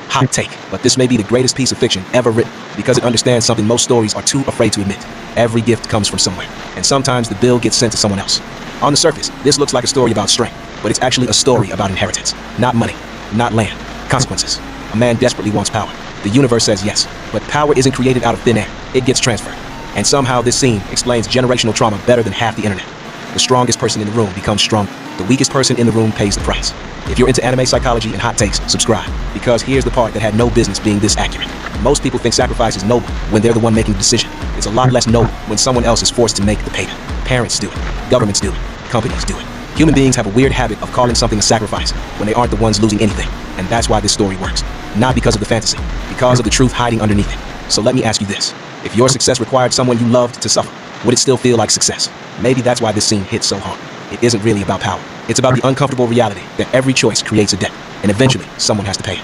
Hot take, but this may be the greatest piece of fiction ever written because it understands something most stories are too afraid to admit. Every gift comes from somewhere, and sometimes the bill gets sent to someone else. On the surface, this looks like a story about strength, but it's actually a story about inheritance. Not money, not land, consequences. A man desperately wants power. The universe says yes, but power isn't created out of thin air. It gets transferred. And somehow this scene explains generational trauma better than half the internet. The strongest person in the room becomes stronger. The weakest person in the room pays the price. If you're into anime psychology and hot takes, subscribe. Because here's the part that had no business being this accurate. Most people think sacrifice is noble when they're the one making the decision. It's a lot less noble when someone else is forced to make the payment. Parents do it. Governments do it. Companies do it. Human beings have a weird habit of calling something a sacrifice when they aren't the ones losing anything. And that's why this story works. Not because of the fantasy, because of the truth hiding underneath it. So let me ask you this. If your success required someone you loved to suffer, would it still feel like success? Maybe that's why this scene hits so hard. It isn't really about power. It's about the uncomfortable reality that every choice creates a debt, and eventually someone has to pay it.